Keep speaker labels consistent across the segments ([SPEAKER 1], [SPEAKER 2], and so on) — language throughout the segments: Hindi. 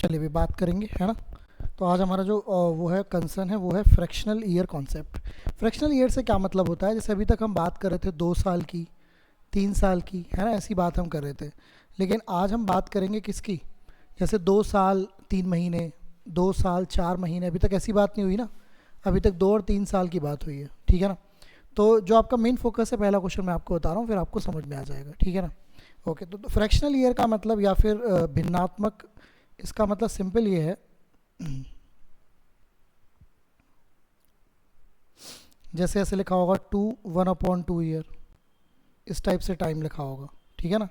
[SPEAKER 1] चलिए भी बात करेंगे, है ना। तो आज हमारा जो वो है कंसर्न है वो है fractional year concept. Fractional year से क्या मतलब होता है, जैसे अभी तक हम बात कर रहे थे 2 साल की, 3 साल की, है ना, ऐसी बात हम कर रहे थे। लेकिन आज हम बात करेंगे किसकी, जैसे 2 साल 3 महीने, 2 साल 4 महीने, अभी तक ऐसी बात नहीं हुई ना। अभी तक 2 और 3 साल की बात हुई है, ठीक है ना। तो जो आपका मेन फोकस है, पहला क्वेश्चन मैं आपको बता रहा हूँ, फिर आपको समझ में आ जाएगा, ठीक है ना। ओके, तो फ्रैक्शनल ईयर का मतलब या फिर भिन्नात्मक, इसका मतलब सिंपल ये है, जैसे ऐसे लिखा होगा 1/2 ईयर, इस टाइप से टाइम लिखा होगा, ठीक है ना।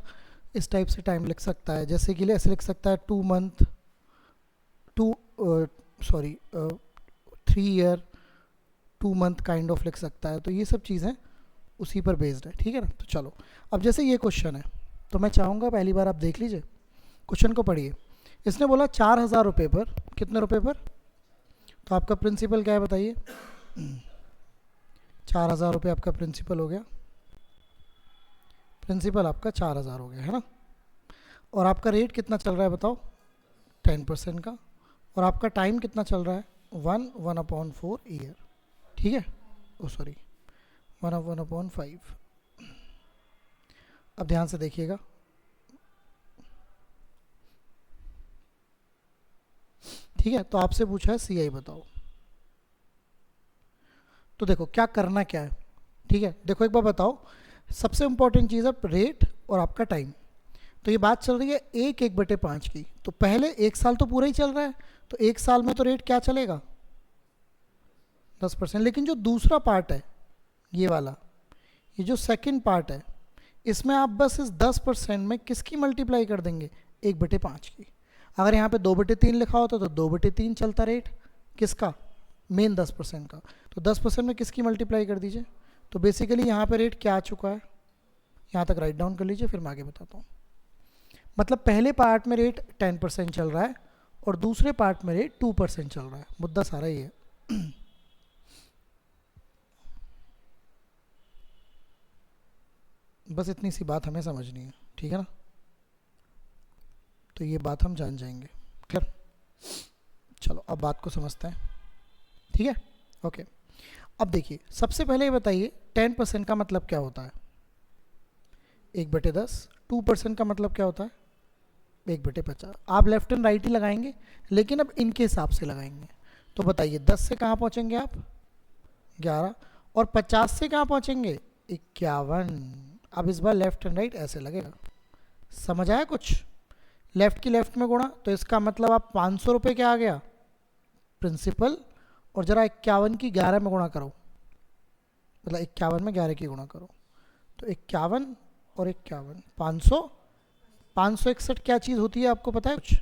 [SPEAKER 1] इस टाइप से टाइम लिख सकता है, जैसे कि लिए ऐसे लिख सकता है 2 month, two sorry 3 year, 2 month kind of लिख सकता है। तो ये सब चीज़ें उसी पर बेस्ड है, ठीक है ना। तो चलो, अब जैसे ये क्वेश्चन है, तो मैं चाहूँगा पहली बार आप देख लीजिए, क्वेश्चन को पढ़िए। इसने बोला 4,000 रुपये पर, कितने रुपए पर, तो आपका प्रिंसिपल क्या है बताइए। 4,000 रुपये आपका प्रिंसिपल हो गया, प्रिंसिपल आपका 4,000 हो गया, है ना। और आपका रेट कितना चल रहा है बताओ, 10% का। और आपका टाइम कितना चल रहा है, 1/4 ईयर, ठीक है। ओ सॉरी, 1/5। अब ध्यान से देखिएगा, ठीक है। तो आपसे पूछा है सीआई बताओ, तो देखो क्या करना क्या है, ठीक है। देखो एक बार बताओ, सबसे इंपॉर्टेंट चीज़ है रेट और आपका टाइम। तो ये बात चल रही है 1/5 की, तो पहले 1 साल तो पूरा ही चल रहा है, तो 1 साल में तो रेट क्या चलेगा, 10%। लेकिन जो दूसरा पार्ट है, ये वाला, ये जो सेकंड पार्ट है, इसमें आप बस इस 10% में किसकी मल्टीप्लाई कर देंगे, 1/5 की। अगर यहाँ पे 2/3 लिखा होता तो 2/3 चलता रेट, किसका, मेन 10% का। तो 10% में किसकी मल्टीप्लाई कर दीजिए, तो बेसिकली यहाँ पे रेट क्या आ चुका है, यहाँ तक राइट डाउन कर लीजिए, फिर मैं आगे बताता हूँ। मतलब पहले पार्ट में रेट 10% चल रहा है और दूसरे पार्ट में रेट 2% चल रहा है। मुद्दा सारा ये है। बस इतनी सी बात हमें समझनी है, ठीक है ना। तो ये बात हम जान जाएंगे, क्लियर। चलो अब बात को समझते हैं, ठीक है। ओके, अब देखिए सबसे पहले ये बताइए 10% का मतलब क्या होता है, 1/10। 2% का मतलब क्या होता है, 1/50। आप लेफ्ट एंड राइट ही लगाएंगे, लेकिन अब इनके हिसाब से लगाएंगे। तो बताइए 10 से कहाँ पहुँचेंगे आप, 11। और 50 से कहाँ पहुँचेंगे, 51। अब इस बार लेफ्ट एंड राइट ऐसे लगेगा, समझ आया कुछ। लेफ्ट की लेफ्ट में गुणा, तो इसका मतलब आप 500 रुपये क्या आ गया, प्रिंसिपल। और जरा 51 की 11 में गुणा करो, मतलब 51 में 11 की गुणा करो, तो 51 और 51, 500, 561 क्या चीज़ होती है आपको पता है कुछ।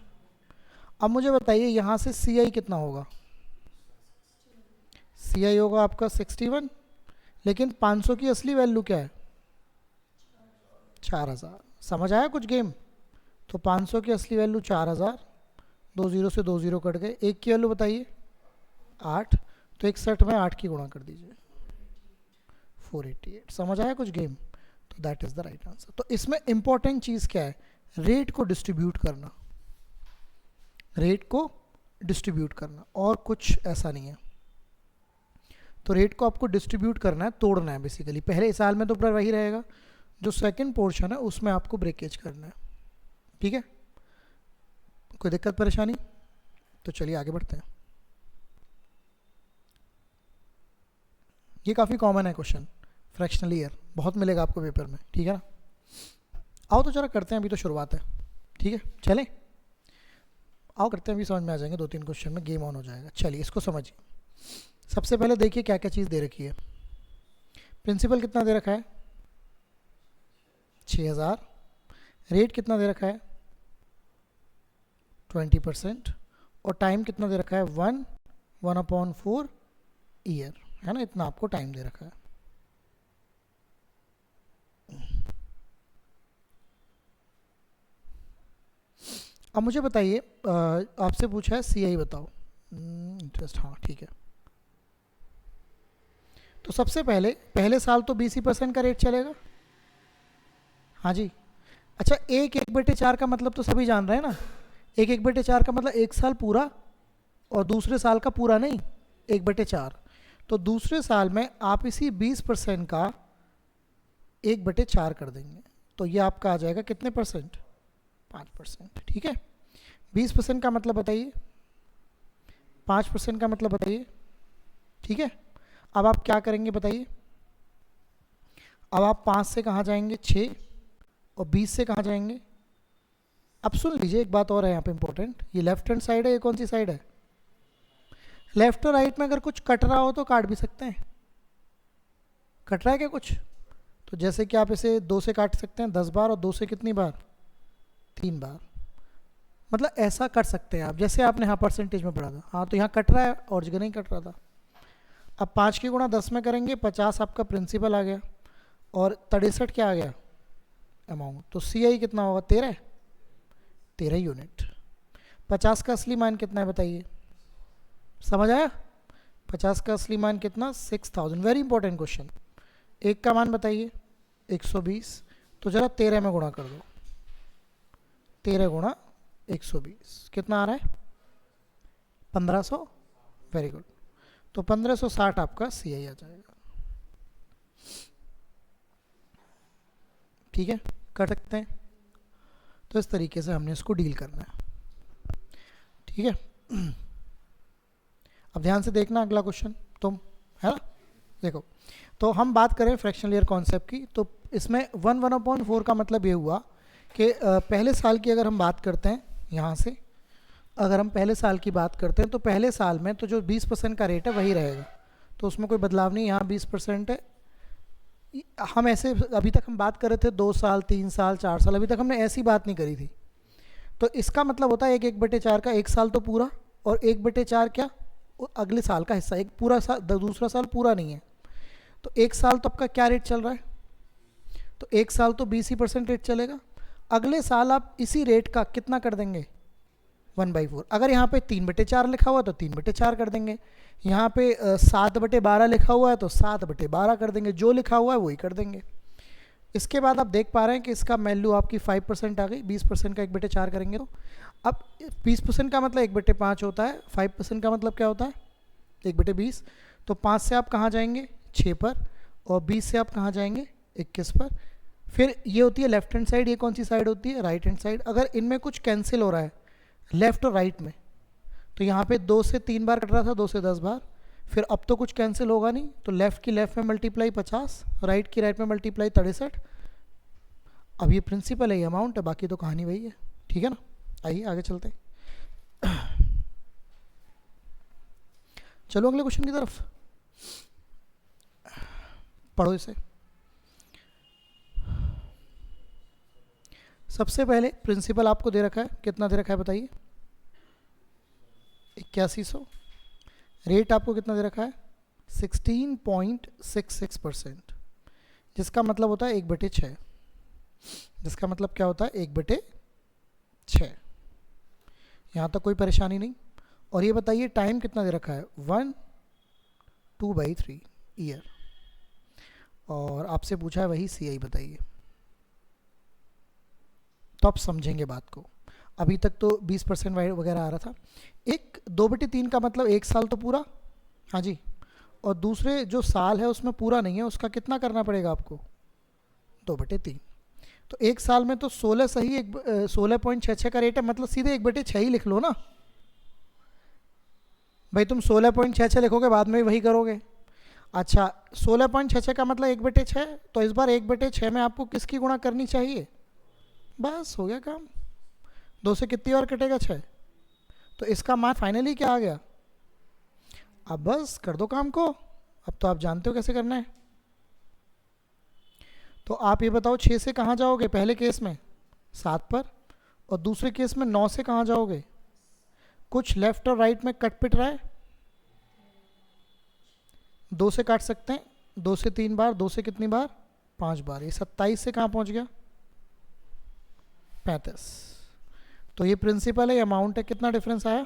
[SPEAKER 1] अब मुझे बताइए यहाँ से सी आई कितना होगा, सी आई होगा आपका 61। लेकिन 500 की असली वैल्यू क्या है, 4,000। समझ आया कुछ गेम। तो 500 की असली वैल्यू 4,000, 2 0 से 2 0 कट गए। एक की वैल्यू बताइए 8, तो 61 में 8 की गुणा कर दीजिए, 488। समझ आया कुछ गेम। तो that is the right answer. तो इसमें इंपॉर्टेंट चीज़ क्या है, रेट को डिस्ट्रीब्यूट करना, रेट को डिस्ट्रीब्यूट करना, और कुछ ऐसा नहीं है। तो रेट को आपको डिस्ट्रीब्यूट करना है, तोड़ना है बेसिकली। पहले साल में तो पूरा वही रहेगा, जो सेकंड पोर्शन है उसमें आपको ब्रेकेज करना है, ठीक है। कोई दिक्कत परेशानी, तो चलिए आगे बढ़ते हैं। ये काफ़ी कॉमन है क्वेश्चन, फ्रैक्शनल ईयर बहुत मिलेगा आपको पेपर में, ठीक है ना। आओ तो जरा करते हैं, अभी तो शुरुआत है, ठीक है। चलें, आओ करते हैं, अभी समझ में आ जाएंगे 2-3 क्वेश्चन में, गेम ऑन हो जाएगा। चलिए इसको समझिए। सबसे पहले देखिए क्या क्या चीज़ दे रखी है। प्रिंसिपल कितना दे रखा है, 6,000। रेट कितना दे रखा है, 20%। और टाइम कितना दे रखा है, 1/4 ईयर, है ना, इतना आपको टाइम दे रखा है। अब मुझे बताइए, आपसे पूछा है सीआई बताओ, इंटरेस्ट, हाँ ठीक है। तो सबसे पहले पहले साल तो 20% का रेट चलेगा, हाँ जी। अच्छा, 1/4 का मतलब तो सभी जान रहे हैं ना, एक 1/4 का मतलब एक साल पूरा और दूसरे साल का पूरा नहीं, 1/4। तो दूसरे साल में आप इसी 20% का 1/4 कर देंगे, तो ये आपका आ जाएगा कितने परसेंट? 5%। ठीक है, 20% का मतलब बताइए, 5% का मतलब बताइए। ठीक है, अब आप क्या करेंगे बताइए? अब आप 5 से कहाँ जाएंगे? 6। और 20 से कहाँ जाएंगे? अब सुन लीजिए, एक बात और है यहाँ पे इंपॉर्टेंट, ये लेफ्ट हैंड साइड है, ये कौन सी साइड है? लेफ्ट और राइट में अगर कुछ कट रहा हो तो काट भी सकते हैं। कट रहा है क्या कुछ? तो जैसे कि आप इसे 2 से काट सकते हैं 10 बार, और 2 से कितनी बार? 3 बार। मतलब ऐसा कर सकते हैं आप, जैसे आपने यहाँ परसेंटेज में पढ़ा था। हाँ, तो यहाँ कट रहा है और जगह नहीं कट रहा था। अब 5 की गुणा 10 में करेंगे, 50 आपका प्रिंसिपल आ गया, और 63 क्या आ गया? अमाउंट। तो सी आई कितना होगा? 13 यूनिट। 50 का असली मान कितना है बताइए? समझ आया? 50 का असली मान कितना? 6000। Very important question. एक का मान बताइए? 120। तो जरा 13 में गुणा कर दो, 13 गुणा 120 कितना आ रहा है? 1500। Very good. तो 1560 आपका सी आई आ जाएगा। ठीक है, कर सकते हैं। तो इस तरीके से हमने इसको डील करना है। ठीक है, अब ध्यान से देखना अगला क्वेश्चन तुम, है ना? देखो, तो हम बात करें फ्रैक्शनल ईयर कॉन्सेप्ट की, तो इसमें 1/4 का मतलब ये हुआ कि पहले साल की अगर हम बात करते हैं, यहाँ से अगर हम पहले साल की बात करते हैं, तो पहले साल में तो जो 20% का रेट है वही रहेगा, तो उसमें कोई बदलाव नहीं। यहाँ 20% है। हम ऐसे अभी तक हम बात कर रहे थे 2 साल, 3 साल, 4 साल, अभी तक हमने ऐसी बात नहीं करी थी। तो इसका मतलब होता है 1/4 का एक साल तो पूरा, और 1/4 क्या? अगले साल का हिस्सा। एक पूरा साल, दूसरा साल पूरा नहीं है। तो एक साल तो आपका क्या रेट चल रहा है? तो एक साल तो 20% रेट चलेगा। अगले साल आप इसी रेट का कितना कर देंगे? 1/4। अगर यहाँ पे 3/4 लिखा हुआ है तो 3/4 कर देंगे। यहाँ पे 7/12 लिखा हुआ है तो 7/12 कर देंगे। जो लिखा हुआ है वही कर देंगे। इसके बाद आप देख पा रहे हैं कि इसका वैल्यू आपकी 5% आ गई। 20% का 1/4 करेंगे तो अब 20% का मतलब 1/5 होता है, 5% का मतलब क्या होता है? 1/20। तो 5 से आप कहाँ जाएंगे? 6 पर, और 20 से आप कहाँ जाएंगे? 21 पर। फिर ये होती है लेफ्ट हैंड साइड, ये कौन सी साइड होती है? Right hand side. अगर इनमें कुछ कैंसिल हो रहा है लेफ्ट और राइट में, तो यहाँ पे 2 से 3 बार कट रहा था, 2 से 10 बार। फिर अब तो कुछ कैंसिल होगा नहीं, तो लेफ्ट की लेफ्ट में मल्टीप्लाई 50, राइट की राइट में मल्टीप्लाई 63। अब ये प्रिंसिपल है, ये अमाउंट है, बाकी तो कहानी वही है। ठीक है ना? आइए आगे चलते हैं। चलो अगले क्वेश्चन की तरफ, पढ़ो इसे। सबसे पहले प्रिंसिपल आपको दे रखा है, कितना दे रखा है बताइए? 8100। रेट आपको कितना दे रखा है? 16.66%, जिसका मतलब होता है 1/6। जिसका मतलब क्या होता है? 1/6। यहाँ तक कोई परेशानी नहीं। और ये बताइए टाइम कितना दे रखा है? 2/3 ईयर। और आपसे पूछा है वही सी आई बताइए, तो आप समझेंगे बात को। अभी तक तो 20% वगैरह आ रहा था। 2/3 का मतलब एक साल तो पूरा, हाँ जी, और दूसरे जो साल है उसमें पूरा नहीं है, उसका कितना करना पड़ेगा आपको? 2/3। तो एक साल में तो 16 सही, 16.66 का रेट है, मतलब सीधे 1/6 ही लिख लो ना भाई। तुम 16.66 लिखोगे, बाद में वही करोगे। अच्छा, 16.66 का मतलब 1/6, तो इस बार 1/6 में आपको किसकी गुणा करनी चाहिए? बस हो गया काम। 2 से कितनी बार कटेगा? 6। तो इसका मान फाइनली क्या आ गया? अब बस कर दो काम को। अब तो आप जानते हो कैसे करना है। तो आप ये बताओ 6 से कहाँ जाओगे? पहले केस में 7 पर, और दूसरे केस में 9 से कहाँ जाओगे? कुछ लेफ्ट और राइट में कट पिट रहा है, 2 से काट सकते हैं, 2 से 3 बार, 2 से कितनी बार? 5 बार। ये 27 से कहाँ पहुँच गया? 35। तो ये प्रिंसिपल है, ये अमाउंट है। कितना डिफरेंस आया?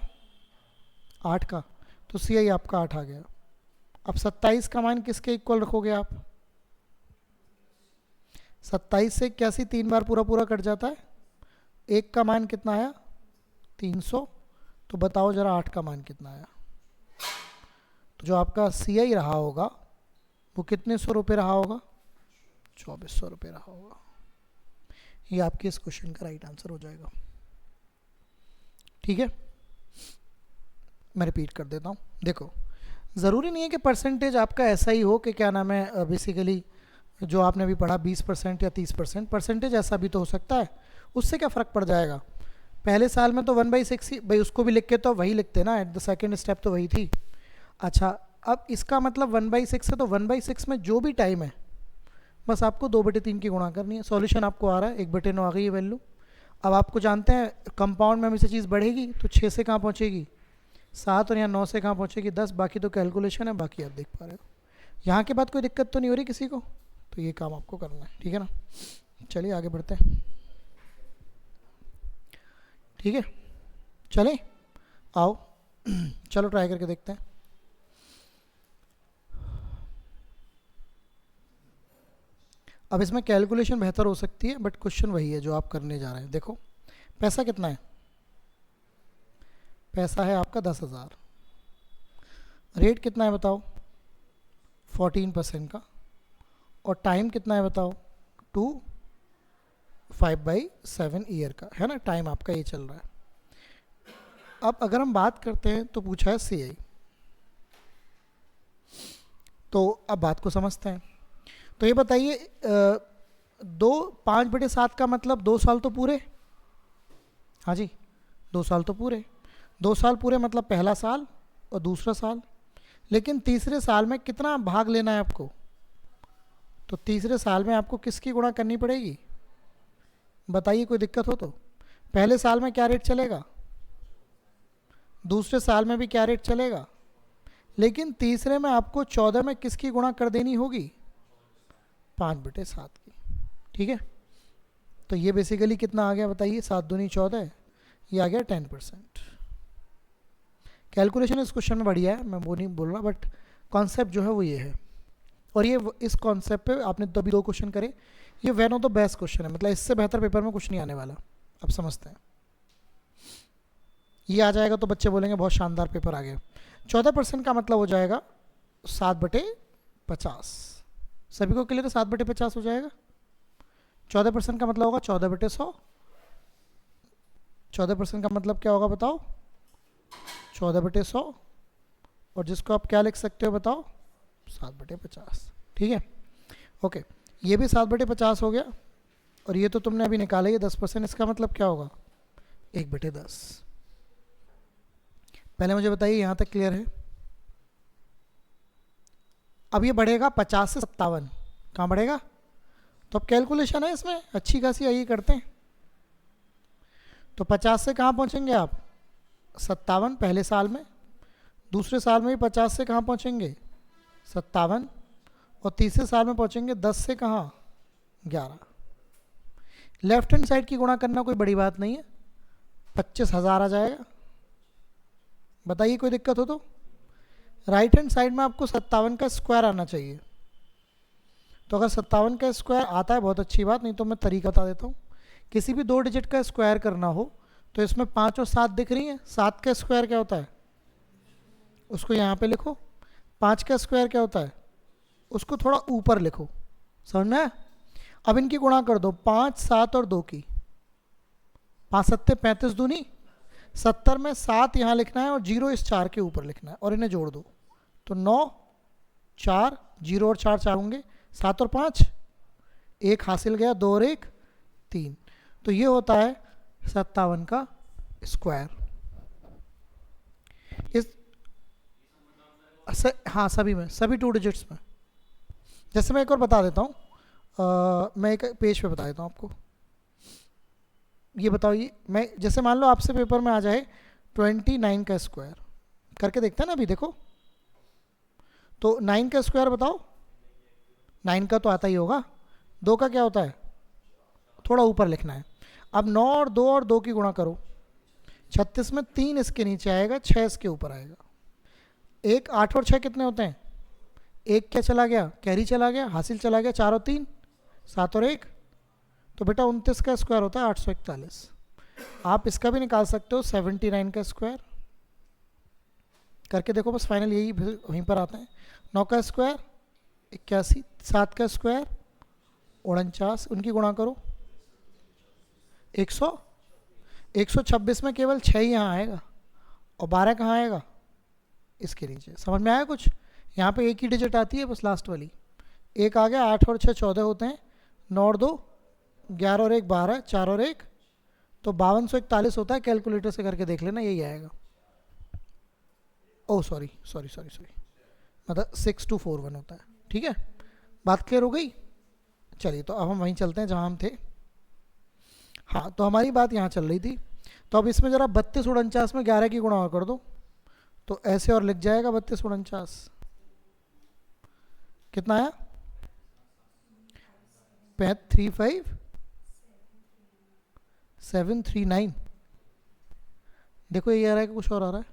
[SPEAKER 1] 8 का। तो सी आई आपका 8 आ गया। अब 27 का मान किसके इक्वल रखोगे आप? 27 से 81 3 बार पूरा पूरा कट जाता है। 1 का मान कितना आया? 300, तो बताओ जरा 8 का मान कितना आया। तो जो आपका CI रहा होगा वो कितने 100 रुपये रहा होगा, 2400 रुपये रहा होगा। ये आपके इस क्वेश्चन का राइट आंसर हो जाएगा। ठीक है, मैं रिपीट कर देता हूँ। देखो, ज़रूरी नहीं है कि परसेंटेज आपका ऐसा ही हो कि क्या नाम है, बेसिकली जो आपने अभी पढ़ा 20% या 30%, परसेंटेज ऐसा भी तो हो सकता है। उससे क्या फ़र्क पड़ जाएगा। पहले साल में तो 1/6 ही भाई, उसको भी लिख के तो वही लिखते ना, एट द सेकेंड स्टेप तो वही थी। अच्छा, अब इसका मतलब 1/6 है, तो 1/6 में जो भी टाइम है बस आपको 2/3 की गुणा करनी है। सॉल्यूशन आपको आ रहा है, 1/9 आ गई है वैल्यू। अब आपको जानते हैं कंपाउंड में हमेशा चीज़ बढ़ेगी, तो 6 से कहाँ पहुँचेगी, 7, और यहाँ 9 से कहाँ पहुँचेगी, 10। बाकी तो कैलकुलेशन है, बाकी आप देख पा रहे हो। यहाँ के बाद कोई दिक्कत तो नहीं हो रही किसी को, तो ये काम आपको करना है। ठीक है ना, चलिए आगे बढ़ते हैं। ठीक है, चलें, आओ चलो ट्राई करके देखते हैं। अब इसमें कैलकुलेशन बेहतर हो सकती है, बट क्वेश्चन वही है जो आप करने जा रहे हैं। देखो, पैसा कितना है, पैसा है आपका 10,000। रेट कितना है बताओ, 14% का। और टाइम कितना है बताओ, 5/7 ईयर का, है ना, टाइम आपका ये चल रहा है। अब अगर हम बात करते हैं तो पूछा है CI, तो अब बात को समझते हैं। तो ये बताइए, 5/7 का मतलब 2 साल तो पूरे, हाँ जी 2 साल तो पूरे। 2 साल पूरे मतलब पहला साल और दूसरा साल। लेकिन तीसरे साल में कितना भाग लेना है आपको, तो तीसरे साल में आपको किसकी गुणा करनी पड़ेगी, बताइए कोई दिक्कत हो तो। पहले साल में क्या रेट चलेगा, दूसरे साल में भी क्या रेट चलेगा, लेकिन तीसरे में आपको 14 में किसकी गुणा कर देनी होगी, 5/7 की। ठीक है, तो ये बेसिकली कितना आ गया बताइए, 7 दूनी 14, ये आ गया 10%। कैलकुलेशन इस क्वेश्चन में बढ़िया है, मैं वो नहीं बोल रहा, बट कॉन्सेप्ट जो है वो ये है। और ये इस कॉन्सेप्ट पे आपने तभी 2 क्वेश्चन करे, ये one of the best question है, मतलब इससे बेहतर पेपर में कुछ नहीं आने वाला। अब समझते हैं, ये आ जाएगा तो बच्चे बोलेंगे बहुत शानदार पेपर आ गया। 14% का मतलब हो जाएगा 7/50। सभी को क्लियर है, 7/50 हो जाएगा। 14% का मतलब होगा 14/100। 14% का मतलब क्या होगा बताओ, 14/100। और जिसको आप क्या लिख सकते हो बताओ, 7/50। ठीक है, ओके, ये भी 7/50 हो गया। और ये तो तुमने अभी निकाला ही 10%, इसका मतलब क्या होगा, 1/10। पहले मुझे बताइए यहाँ तक क्लियर है। अब ये बढ़ेगा 50 से 57, कहाँ बढ़ेगा, तो अब कैलकुलेशन है इसमें अच्छी खासी, आइए करते हैं। तो 50 से कहाँ पहुँचेंगे आप, 57 पहले साल में, दूसरे साल में भी 50 से कहाँ पहुँचेंगे, 57, और तीसरे साल में पहुँचेंगे 10 से कहाँ, 11। लेफ्ट हैंड साइड की गुणा करना कोई बड़ी बात नहीं है, 25,000 आ जाएगा। बताइए कोई दिक्कत हो तो। राइट हैंड साइड में आपको 57 का स्क्वायर आना चाहिए। तो अगर 57 का स्क्वायर आता है बहुत अच्छी बात, नहीं तो मैं तरीका बता देता हूँ। किसी भी 2 डिजिट का स्क्वायर करना हो तो इसमें 5 और 7 दिख रही हैं, 7 का स्क्वायर क्या होता है, उसको यहाँ पे लिखो। 5 का स्क्वायर क्या होता है, उसको थोड़ा ऊपर लिखो, समझ में आया? अब इनकी गुणा कर दो, 5, 7 और 2 की। 5 सत्ते 35 दूनी 70 में 7 यहाँ लिखना है और 0 इस 4 के ऊपर लिखना है, और इन्हें जोड़ दो। तो 9, 4, 0 और 4 4 होंगे, 7 और 5 1 हासिल गया, 2 और 1 3। तो ये होता है 57 का स्क्वायर। इस हाँ सभी में, सभी 2 डिजिट्स में। जैसे मैं एक और बता देता हूँ, मैं एक पेज पे बता देता हूँ आपको। ये बताओ, ये मैं जैसे मान लो आपसे पेपर में आ जाए 29 का स्क्वायर, करके देखते हैं ना अभी, देखो। तो 9 का स्क्वायर बताओ, 9 का तो आता ही होगा, 2 का क्या होता है, थोड़ा ऊपर लिखना है। अब 9 और 2 और 2 की गुणा करो, 36 में 3 इसके नीचे आएगा, 6 इसके ऊपर आएगा। 1, 8 और 6 कितने होते हैं, 1 क्या चला गया, कैरी चला गया, हासिल चला गया, 4 और 3 7 और 1, तो बेटा 29 का स्क्वायर होता है 841। आप इसका भी निकाल सकते हो 79 का स्क्वायर करके देखो, बस फाइनल यही वहीं पर आते हैं। 9 का स्क्वायर 81, 7 का स्क्वायर 49, उनकी गुणा करो 100, 126 में केवल 6 ही यहाँ आएगा और 12 कहाँ आएगा, इसके नीचे। समझ में आया कुछ? यहाँ पे एक ही डिजिट आती है बस, लास्ट वाली। एक आ गया, 8 और 6 14 होते हैं, 9 और 2 11 और 1 12, 4 और 1 तो 5241 होता है। कैलकुलेटर से करके देख लेना, यही आएगा। Oh sorry sorry sorry sorry, मतलब 6241 होता है। ठीक है, बात क्लियर हो गई? चलिए तो अब हम वहीं चलते हैं जहाँ हम थे। हाँ, तो हमारी बात यहाँ चल रही थी। तो अब इसमें ज़रा 32 49 में 11 की गुणा और कर दो, तो ऐसे और लिख जाएगा 32 49 कितना आया 35739। देखो ये आ रहा है कि कुछ और आ रहा है?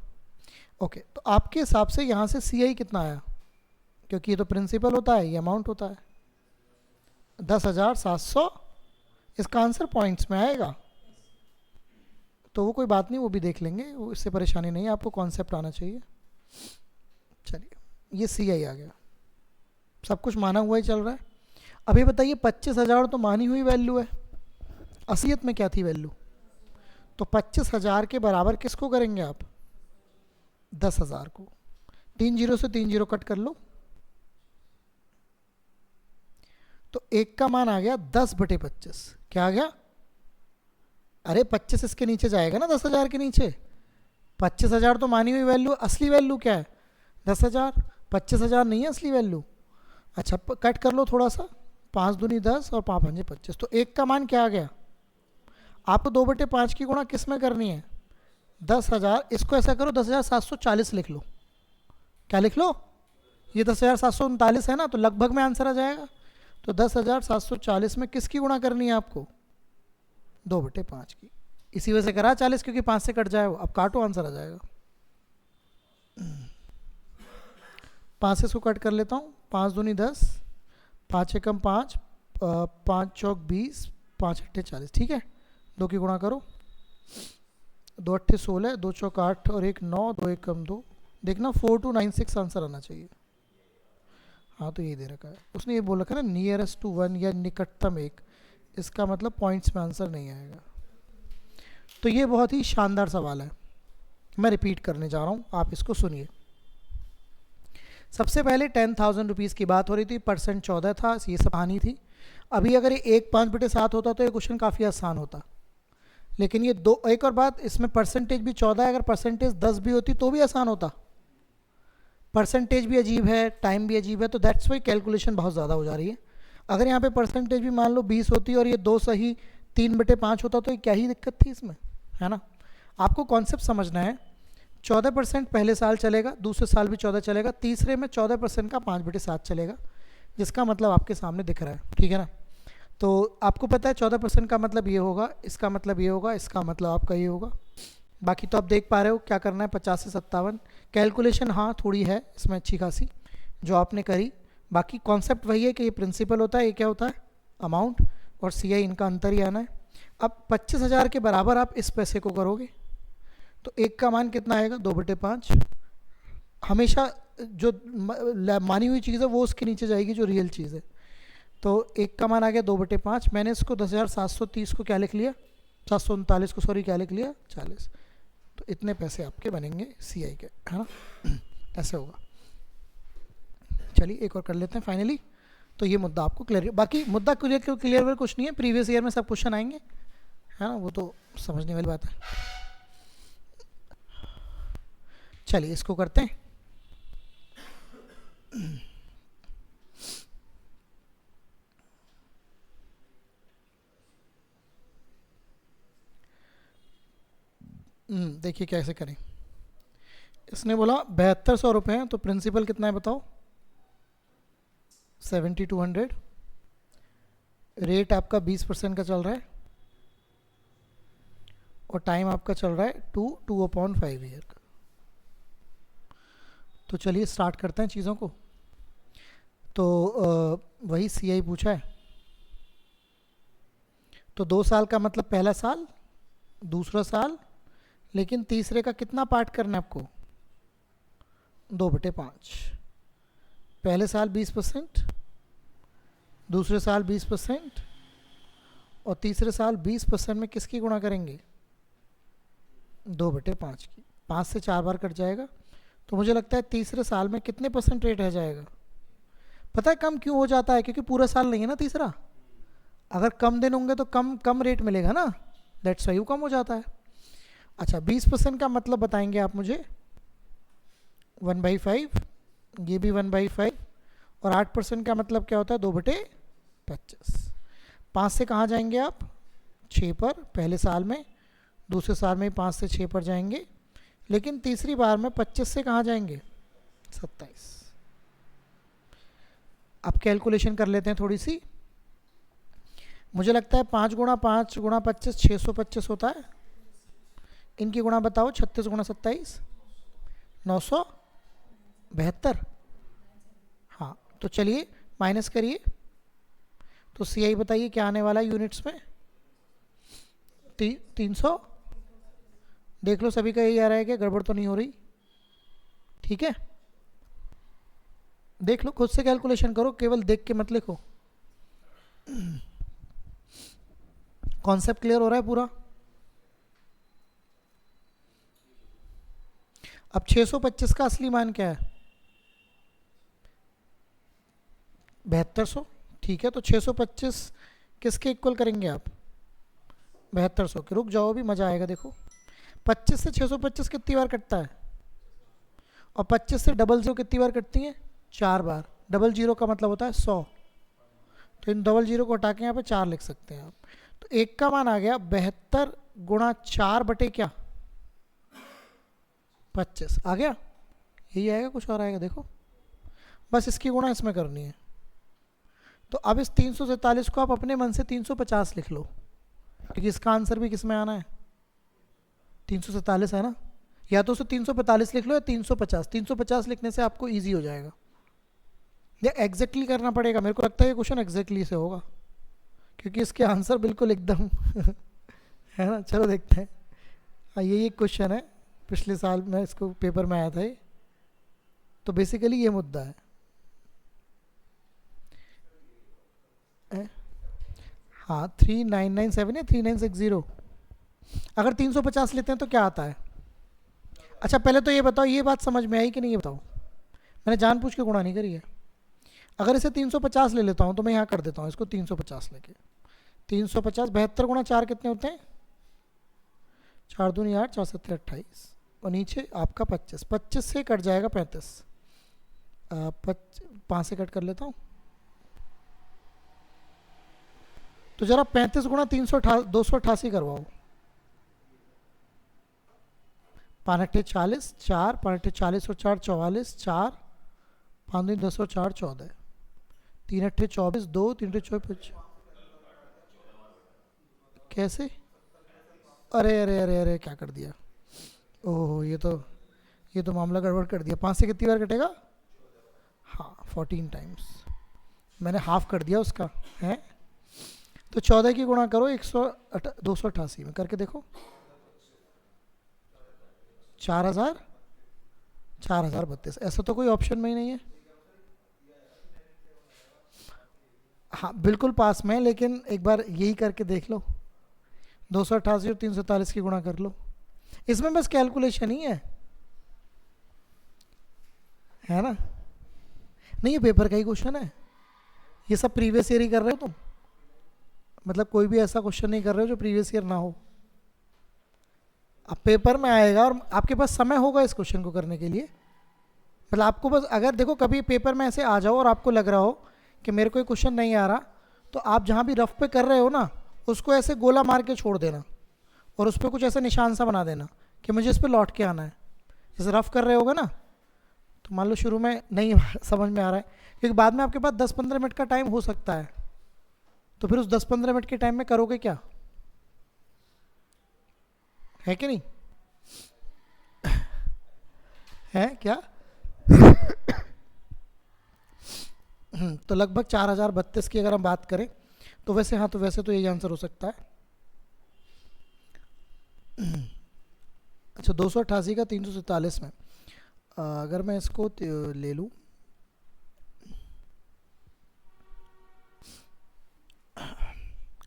[SPEAKER 1] ओके, तो आपके हिसाब से यहाँ से सी आई कितना आया, क्योंकि ये तो प्रिंसिपल होता है, ये अमाउंट होता है 10,700। इसका आंसर पॉइंट्स में आएगा, तो वो कोई बात नहीं, वो भी देख लेंगे, वो इससे परेशानी नहीं है, आपको कॉन्सेप्ट आना चाहिए। चलिए, ये सी आई आ गया, सब कुछ माना हुआ ही चल रहा है। अभी बताइए 25,000 तो मानी हुई वैल्यू है, असलियत में क्या थी वैल्यू? तो 25,000 के बराबर किसको करेंगे आप? 10,000 को। 3 जीरो से 3 जीरो कट कर लो, तो एक का मान आ गया 10/25। क्या आ गया? अरे 25 इसके नीचे जाएगा ना 10,000 के नीचे। 25,000 तो मानी हुई वैल्यू, असली वैल्यू क्या है? 10,000। 25,000 नहीं है असली वैल्यू। अच्छा, कट कर लो थोड़ा सा, 5 दूनी 10 और 5 पंजे 25, तो एक का मान क्या आ गया? आपको 2/5 की गुणा किस में करनी है? 10,000। इसको ऐसा करो 10,740 लिख लो। क्या लिख लो? ये 10,739 है ना, तो लगभग में आंसर आ जाएगा। तो 10,740 में किसकी गुणा करनी है आपको? 2/5 की। इसी वजह से करा 40, क्योंकि 5 से कट जाए वो। अब काटो, आंसर आ जाएगा। 5 से इसको कट कर लेता हूँ, 5 दूनी 10, 5 एकम 5, 5 चौक 20, 5 अट्ठे 40। ठीक है, 2 की गुणा करो, 2 अट्ठे 16, 2 चौक 8 और 1 9, 2 एकम 2। देखना 4296 आंसर आना चाहिए। हाँ, तो ये दे रखा है उसने, ये बोल रखा है ना नियरेस्ट टू 1 या निकटतम एक, इसका मतलब पॉइंट्स में आंसर नहीं आएगा। तो ये बहुत ही शानदार सवाल है, मैं रिपीट करने जा रहा हूँ, आप इसको सुनिए। सबसे पहले 10,000 रुपीज़ की बात हो रही थी, परसेंट 14 था, ये सब आनी थी। अभी अगर ये 1 5/7 होता तो ये क्वेश्चन काफ़ी आसान होता, लेकिन ये दो, एक और बात, इसमें परसेंटेज भी 14 है, अगर परसेंटेज 10 भी होती तो भी आसान होता। परसेंटेज भी अजीब है, टाइम भी अजीब है, तो दैट्स वाई कैलकुलेशन बहुत ज़्यादा हो जा रही है। अगर यहाँ पे परसेंटेज भी मान लो 20 होती और ये 2 सही 3/5 होता तो ये क्या ही दिक्कत थी इसमें, है ना? आपको कॉन्सेप्ट समझना है। 14% पहले साल चलेगा, दूसरे साल भी 14 चलेगा, तीसरे में 14% का 5/7 चलेगा, जिसका मतलब आपके सामने दिख रहा है। ठीक है ना? तो आपको पता है 14% का मतलब ये होगा, इसका मतलब ये होगा, इसका मतलब आपका ये होगा। बाकी तो आप देख पा रहे हो क्या करना है। 50 से 57 कैलकुलेशन हाँ थोड़ी है इसमें अच्छी खासी जो आपने करी, बाकी कॉन्सेप्ट वही है कि ये प्रिंसिपल होता है, ये क्या होता है? अमाउंट, और सी आई, इनका अंतर ही आना है। अब 25,000 के बराबर आप इस पैसे को करोगे तो एक का मान कितना आएगा? 2/5। हमेशा जो मानी हुई चीज़ है वो उसके नीचे जाएगी जो रियल चीज़ है। तो एक का मान आ गया 2/5। मैंने इसको 10,730 को क्या लिख लिया? 739 को सॉरी क्या लिख लिया? 40। तो इतने पैसे आपके बनेंगे सी आई के, है ना? ऐसे होगा। चलिए एक और कर लेते हैं फाइनली। तो ये मुद्दा आपको क्लियर, बाकी मुद्दा क्लियर कुछ नहीं है, प्रीवियस ईयर में सब क्वेश्चन आएंगे, है ना? वो तो समझने वाली बात है। चलिए इसको करते हैं। देखिए कैसे करें। इसने बोला 7200 रुपये हैं, तो प्रिंसिपल कितना है बताओ? 7200। रेट आपका 20% का चल रहा है और टाइम आपका चल रहा है 2/5 ईयर का। तो चलिए स्टार्ट करते हैं चीज़ों को। तो वही सी आई पूछा है, तो 2 साल का मतलब पहला साल दूसरा साल, लेकिन तीसरे का कितना पार्ट करना है आपको? 2/5। पहले साल 20%, दूसरे साल 20%, और तीसरे साल 20% में किसकी गुणा करेंगे? 2/5 की। 5 से 4 बार कट जाएगा, तो मुझे लगता है तीसरे साल में कितने % रेट रह जाएगा? पता है कम क्यों हो जाता है? क्योंकि पूरा साल नहीं है ना तीसरा। अगर कम दिन होंगे तो कम कम रेट मिलेगा ना, दैट्स वाई वो कम हो जाता है। अच्छा, 20% का मतलब बताएंगे आप मुझे? 1/5, ये भी 1/5, और 8% का मतलब क्या होता है? 2/25। 5 से कहाँ जाएंगे आप? 6 पर पहले साल में, दूसरे साल में 5 से 6 पर जाएंगे, लेकिन तीसरी बार में 25 से कहाँ जाएंगे? 27। अब कैलकुलेशन कर लेते हैं थोड़ी सी। मुझे लगता है 5 गुणा 5 गुणा 25 625 होता है। इनकी गुणा बताओ, 36 गुणा 27 972। हाँ, तो चलिए माइनस करिए, तो सी आई बताइए क्या आने वाला है यूनिट्स में? 300। देख लो सभी का यही आ रहा है, क्या गड़बड़ तो नहीं हो रही? ठीक है, देख लो, खुद से कैलकुलेशन करो, केवल देख के मत लिखो। कॉन्सेप्ट क्लियर हो रहा है पूरा? अब 625 का असली मान क्या है? 7200। ठीक है, तो 625 किसके इक्वल करेंगे आप? 7200 के। रुक जाओ, अभी मजा आएगा, देखो 25 से 625 कितनी बार कटता है? और 25 से 00 कितनी बार कटती है? 4 बार। 00 का मतलब होता है 100, तो इन 00 को हटा के यहाँ पे 4 लिख सकते हैं आप। तो एक का मान आ गया 72 गुणा 4 बटे क्या? 25 आ गया। यही आएगा, कुछ और आएगा? देखो, बस इसकी गुणा इसमें करनी है। तो अब इस 347 को आप अपने मन से 350 लिख लो, क्योंकि इसका आंसर भी किस में आना है? 347 है ना। या तो उसे 345 लिख लो या 350। 350 लिखने से आपको इजी हो जाएगा। ये एग्जैक्टली करना पड़ेगा, मेरे को लगता है ये क्वेश्चन एग्जैक्टली से होगा, क्योंकि इसके आंसर बिल्कुल एकदम है ना। चलो देखते हैं। हाँ, यही एक क्वेश्चन है, पिछले साल में इसको पेपर में आया था ये। तो बेसिकली ये मुद्दा है। हाँ, 3997 या 3960। अगर 350 लेते हैं तो क्या आता है? अच्छा, पहले तो ये बताओ, ये बात समझ में आई कि नहीं, ये बताओ। मैंने जानबूझ के गुणा नहीं करी है। अगर इसे 350 ले लेता हूँ तो मैं यहाँ कर देता हूँ इसको 350 लेके। 350 72 गुणा 4 कितने होते हैं? 4 दूनी 8, 4 7 28, और नीचे आपका 25। 25 से कट जाएगा 35। 5 से कट कर लेता हूँ, तो जरा 35 गुणा 288 करवाओ। 5 अट्ठे 40, 4 5 अट्ठे 40 और 4 44, 4 5 दूनी 10 और 4 14, 3 अट्ठे 24, 2 3 अट्ठे 24। कैसे? अरे अरे अरे अरे, क्या कर दिया? ओह, ये तो मामला गड़बड़ कर दिया। 5 से कितनी बार कटेगा? हाँ, 14 टाइम्स। मैंने हाफ कर दिया उसका, है। तो 14 की गुणा करो 288 में, करके देखो। 4032। ऐसा तो कोई ऑप्शन में ही नहीं है। हाँ, बिल्कुल पास में है, लेकिन एक बार यही करके देख लो। 288 और 347 की गुणा कर लो। इसमें बस कैलकुलेशन ही है ना। नहीं, ये पेपर का ही क्वेश्चन है। ये सब प्रीवियस ईयर ही कर रहे हो तुम, मतलब कोई भी ऐसा क्वेश्चन नहीं कर रहे हो जो प्रीवियस ईयर ना हो। अब पेपर में आएगा और आपके पास समय होगा इस क्वेश्चन को करने के लिए। मतलब आपको बस, अगर देखो कभी पेपर में ऐसे आ जाओ और आपको लग रहा हो कि मेरे को ये क्वेश्चन नहीं आ रहा, तो आप जहाँ भी रफ पे कर रहे हो ना, उसको ऐसे गोला मार के छोड़ देना और उस पर कुछ ऐसा निशान सा बना देना कि मुझे इस पर लौट के आना है। जैसे रफ कर रहे होगा ना, तो मान लो शुरू में नहीं समझ में आ रहा है, क्योंकि बाद में आपके पास 10-15 मिनट का टाइम हो सकता है, तो फिर उस 10-15 मिनट के टाइम में करोगे क्या? है कि नहीं? है क्या? तो लगभग 4032 की अगर हम बात करें तो वैसे, हाँ, तो वैसे तो यही आंसर हो सकता है। अच्छा 288 का 347 में अगर मैं इसको ले लूँ,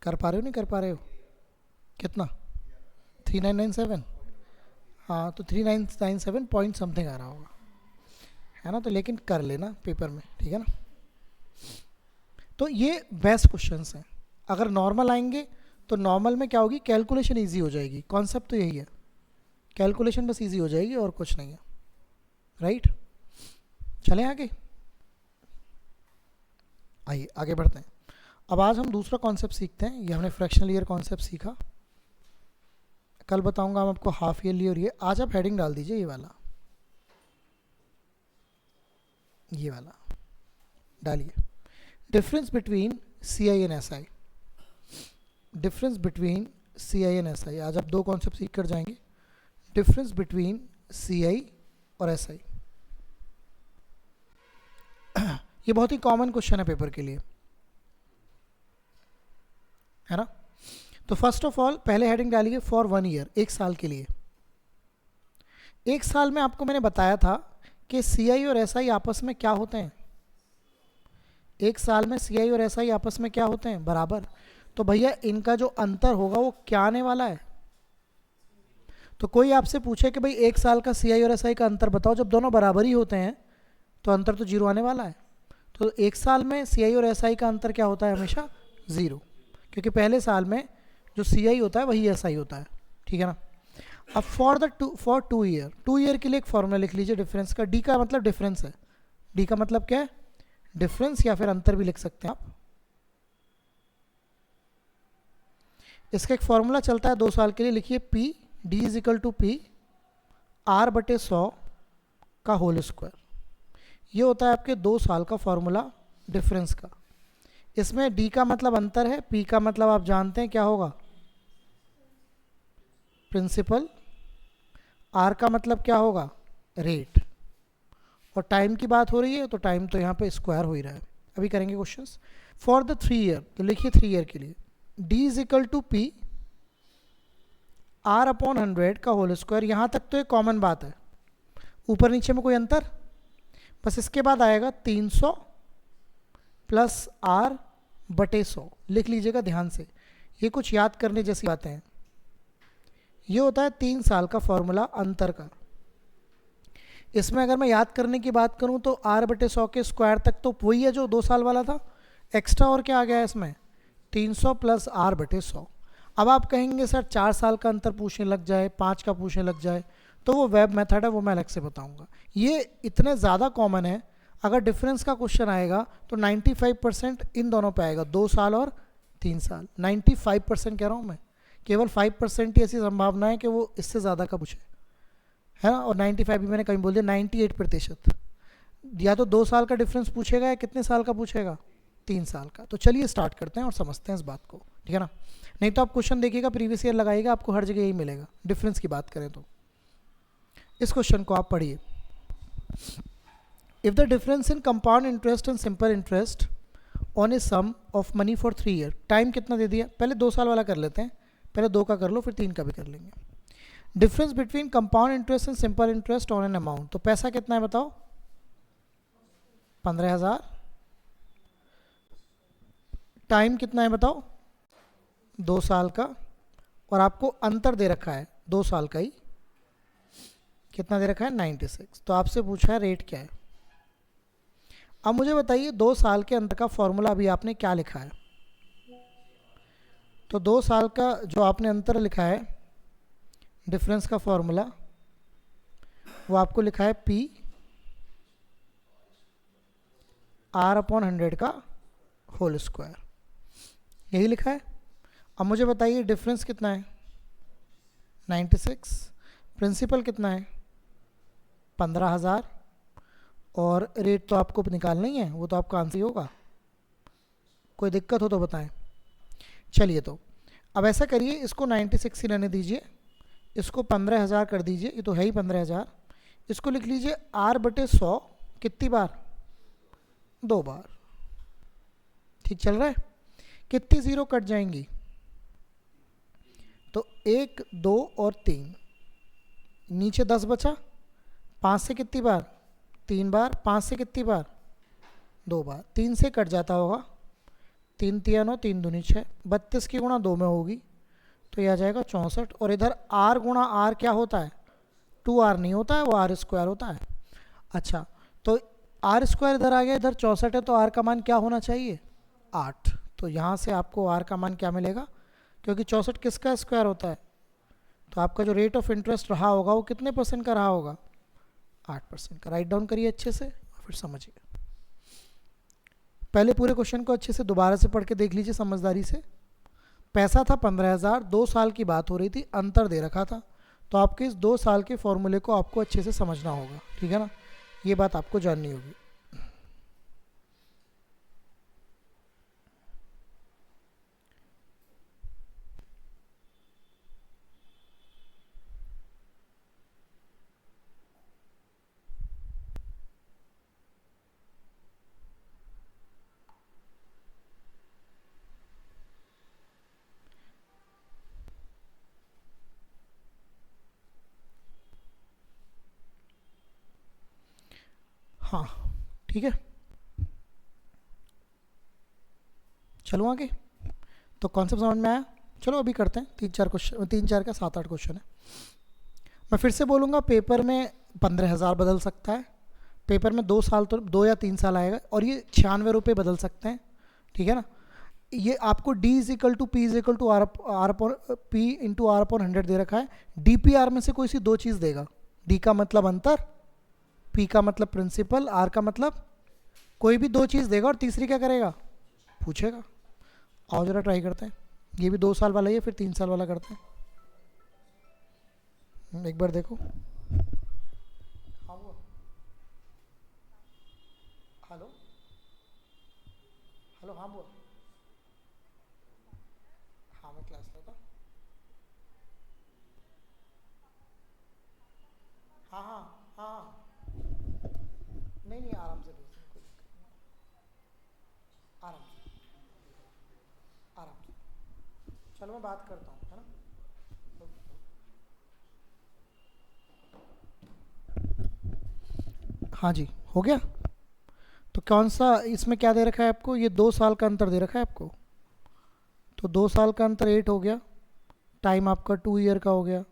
[SPEAKER 1] कर पा रहे हो नहीं कर पा रहे हो? कितना? 3997। हाँ तो 3997 पॉइंट समथिंग आ रहा होगा, है ना? तो लेकिन कर लेना पेपर में, ठीक है ना? तो ये बेस्ट क्वेश्चंस हैं। अगर नॉर्मल आएंगे तो नॉर्मल में क्या होगी, कैलकुलेशन इजी हो जाएगी। कॉन्सेप्ट तो यही है, कैलकुलेशन बस इजी हो जाएगी और कुछ नहीं है, राइट? चलें आगे, आइए आगे बढ़ते हैं। अब आज हम दूसरा कॉन्सेप्ट सीखते हैं। ये हमने फ्रैक्शनल ईयर कॉन्सेप्ट सीखा, कल बताऊंगा हम आपको हाफ ईयरली और ये। आज आप हेडिंग डाल दीजिए ये वाला डालिए, difference between C I and S I. Difference between C I and S I, आज आप दो कॉन्सेप्ट सीख कर जाएंगे, डिफरेंस बिटवीन सी आई और एस आई। ये बहुत ही कॉमन क्वेश्चन है पेपर के लिए, है ना? तो फर्स्ट ऑफ ऑल पहले हेडिंग डालिए फॉर 1 ईयर, 1 साल के लिए। 1 साल में आपको मैंने बताया था कि सी आई और एस आई आपस में क्या होते हैं। 1 साल में सी आई और एस आई आपस में क्या होते हैं, बराबर। तो भैया इनका जो अंतर होगा वो क्या आने वाला है? तो कोई आपसे पूछे कि भाई 1 साल का सी आई और एस आई का अंतर बताओ, जब दोनों बराबर ही होते हैं तो अंतर तो 0 आने वाला है। तो 1 साल में सी आई और एस आई का अंतर क्या होता है, हमेशा 0, क्योंकि पहले साल में जो सी आई होता है वही एस आई होता है, ठीक है ना? अब फॉर 2 ईयर, 2 ईयर के लिए एक फॉर्मूला लिख लीजिए डिफरेंस का। डी का मतलब डिफरेंस है, डी का मतलब क्या है, डिफरेंस, या फिर अंतर भी लिख सकते हैं आप। इसका एक फॉर्मूला चलता है 2 साल के लिए, लिखिए P D is equal to P R बटे 100 का होल स्क्वायर। ये होता है आपके 2 साल का फॉर्मूला डिफरेंस का। इसमें डी का मतलब अंतर है, पी का मतलब आप जानते हैं क्या होगा, प्रिंसिपल, आर का मतलब क्या होगा, रेट, और टाइम की बात हो रही है तो टाइम तो यहाँ पे स्क्वायर हो ही रहा है। अभी करेंगे क्वेश्चंस। फॉर द 3 ईयर, तो लिखिए 3 ईयर के लिए D is equal to P R upon 100 का होल स्क्वायर। यहाँ तक तो एक कॉमन बात है, ऊपर नीचे में कोई अंतर, बस इसके बाद आएगा 300 प्लस आर बटे 100। लिख लीजिएगा ध्यान से, ये कुछ याद करने जैसी बातें हैं। ये होता है 3 साल का फॉर्मूला अंतर का। इसमें अगर मैं याद करने की बात करूं तो आर बटे 100 के स्क्वायर तक तो वही है जो 2 साल वाला था, एक्स्ट्रा और क्या आ गया है इसमें, 300 प्लस आर बटे 100। अब आप कहेंगे सर 4 साल का अंतर पूछने लग जाए, 5 का पूछने लग जाए, तो वो वेब मेथड है, वो मैं अलग से बताऊंगा। ये इतने ज़्यादा कॉमन है, अगर डिफरेंस का क्वेश्चन आएगा तो 95% इन दोनों पे आएगा, 2 साल और 3 साल। 95% कह रहा हूँ मैं, केवल 5% ही ऐसी संभावना है कि वो इससे ज़्यादा का पूछे, है ना? और 95 भी मैंने कहीं बोल दिया, 98%। या तो 2 साल का डिफरेंस पूछेगा या कितने साल का पूछेगा, 3 साल का। तो चलिए स्टार्ट करते हैं और समझते हैं इस बात को, ठीक है ना? नहीं तो आप क्वेश्चन देखिएगा, प्रीवियस ईयर लगाइएगा, आपको हर जगह यही मिलेगा डिफरेंस की बात करें तो। इस क्वेश्चन को आप पढ़िए। If the difference in compound interest and simple interest on a sum of money for 3 year, time कितना दे दिया, पहले 2 साल वाला कर लेते हैं, पहले 2 का कर लो फिर 3 का भी कर लेंगे। Difference between compound interest and simple interest on an amount, तो पैसा कितना है बताओ, 15,000। टाइम कितना है बताओ, 2 साल का, और आपको अंतर दे रखा है 2 साल का ही, कितना दे रखा है, 96। तो आपसे पूछा है रेट क्या है। अब मुझे बताइए 2 साल के अंतर का फॉर्मूला अभी आपने क्या लिखा है। तो 2 साल का जो आपने अंतर लिखा है डिफरेंस का फॉर्मूला, वो आपको लिखा है पी आर अपॉन 100 का होल स्क्वायर, यही लिखा है। अब मुझे बताइए डिफरेंस कितना है, 96, प्रिंसिपल कितना है, 15,000, और रेट तो आपको निकालना ही है, वो तो आपका आंसर ही होगा। कोई दिक्कत हो तो बताएं। चलिए तो अब ऐसा करिए, इसको 96 ही रहने दीजिए, इसको 15,000 कर दीजिए, ये तो है ही 15,000। इसको लिख लीजिए आर बटे 100, कितनी बार, 2 बार। ठीक चल रहा है? कितनी ज़ीरो कट जाएंगी, तो 1, 2 और 3, नीचे 10 बचा, 5 से कितनी बार, 3 बार, 5 से कितनी बार, 2 बार, 3 से कट जाता होगा, 3 तिया 9, 3 दूनी 6, 32 की गुणा 2 में होगी तो यह आ जाएगा 64। और इधर r गुणा r क्या होता है, 2r नहीं होता है, वो r स्क्वायर होता है। अच्छा, तो r स्क्वायर इधर आ गया, इधर 64 है तो r का मान क्या होना चाहिए, 8। तो यहाँ से आपको r का मान क्या मिलेगा, क्योंकि 64 किसका स्क्वायर होता है, तो आपका जो रेट ऑफ इंटरेस्ट रहा होगा वो कितने % का रहा होगा, 8% का। राइट डाउन करिए अच्छे से और फिर समझिए। पहले पूरे क्वेश्चन को अच्छे से दोबारा से पढ़ के देख लीजिए समझदारी से। पैसा था 15,000, 2 साल की बात हो रही थी, अंतर दे रखा था, तो आपके इस 2 साल के फॉर्मूले को आपको अच्छे से समझना होगा, ठीक है ना, ये बात आपको जाननी होगी। हाँ ठीक है, चलो आगे। तो कॉन्सेप्ट समझ में आया, चलो अभी करते हैं 3-4 क्वेश्चन, 3-4 का 7-8 क्वेश्चन है। मैं फिर से बोलूँगा, पेपर में 15,000 बदल सकता है, पेपर में 2 साल तो 2 या 3 साल आएगा, और ये 96 रुपये बदल सकते हैं, ठीक है ना। ये आपको D = P = R P into R/100 दे रखा है। DPR में से कोई सी 2 चीज़ देगा, D का मतलब अंतर, P का मतलब प्रिंसिपल, R का मतलब कोई भी 2 चीज़ देगा, और तीसरी क्या करेगा, पूछेगा। आओ जरा ट्राई करते हैं, ये भी 2 साल वाला ही है, फिर 3 साल वाला करते हैं। एक बार देखो, हाँ वो, हेलो हेलो, हाँ बोल, हाँ मैं क्लास लेता, हाँ हाँ हाँ हाँ, नहीं नहीं आराम से भेज दें, कोई दिक्कत नहीं, आराम से आराम से, चलो मैं बात करता हूँ, है ना। हाँ जी, हो गया। तो कौन सा इसमें क्या दे रखा है आपको, ये 2 साल का अंतर दे रखा है आपको, तो 2 साल का अंतर 8 हो गया, टाइम आपका 2 ईयर का हो गया,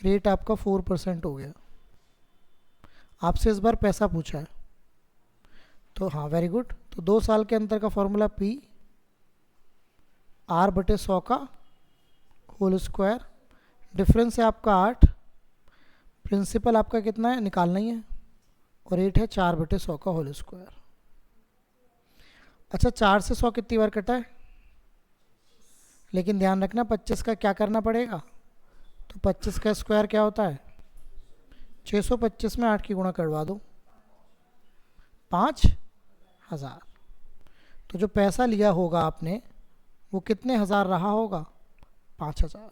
[SPEAKER 1] रेट आपका 4% हो गया। आपसे इस बार पैसा पूछा है, तो हाँ वेरी गुड। तो 2 साल के अंतर का फॉर्मूला P R/100 का होल स्क्वायर, डिफरेंस है आपका 8, प्रिंसिपल आपका कितना है निकालना ही है, और रेट है 4/100 का होल स्क्वायर। अच्छा, 4 से 100 कितनी बार कटा है, लेकिन ध्यान रखना 25 का क्या करना पड़ेगा, तो 25 का स्क्वायर क्या होता है 625 में 8 की गुणा करवा दो, 5,000। तो जो पैसा लिया होगा आपने वो कितने हज़ार रहा होगा, 5,000,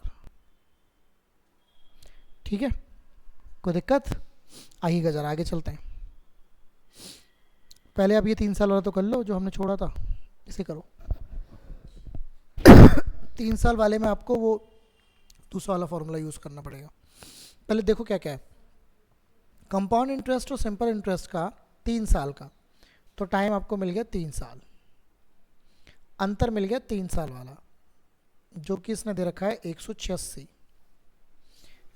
[SPEAKER 1] ठीक है। कोई दिक्कत, आइएगा ज़रा आगे चलते हैं। पहले आप ये 3 साल वाला तो कर लो जो हमने छोड़ा था, इसे करो। 3 साल वाले में आपको वो दूसरा वाला फॉर्मूला यूज़ करना पड़ेगा। पहले देखो क्या क्या है, कंपाउंड इंटरेस्ट और सिंपल इंटरेस्ट का 3 साल का, तो टाइम आपको मिल गया 3 साल, अंतर मिल गया 3 साल वाला, जो कि इसने दे रखा है 186,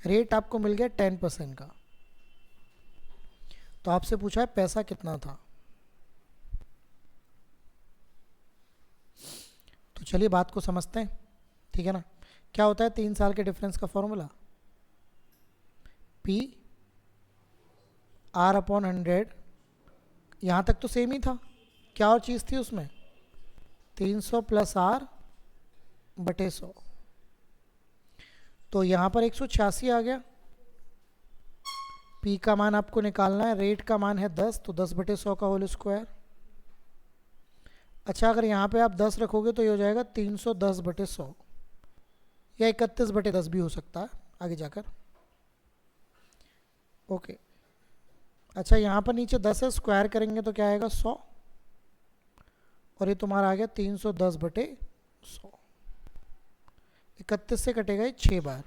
[SPEAKER 1] रेट आपको मिल गया 10% का। तो आपसे पूछा है पैसा कितना था, तो चलिए बात को समझते हैं, ठीक है ना। क्या होता है 3 साल के डिफरेंस का फॉर्मूला, P R/100, यहाँ तक तो सेम ही था, क्या और चीज़ थी उसमें, 300 + R/100, तो यहाँ पर 186 आ गया। P का मान आपको निकालना है, रेट का मान है 10, तो 10/100 का होल स्क्वायर। अच्छा, अगर यहाँ पे आप 10 रखोगे तो ये हो जाएगा 310/100, या 31/10 भी हो सकता है आगे जाकर, ओके। अच्छा, यहाँ पर नीचे 10 है, स्क्वायर करेंगे तो क्या आएगा 100, और ये तुम्हारा आ गया 310/100। 31 से कटेगा ये 6 बार,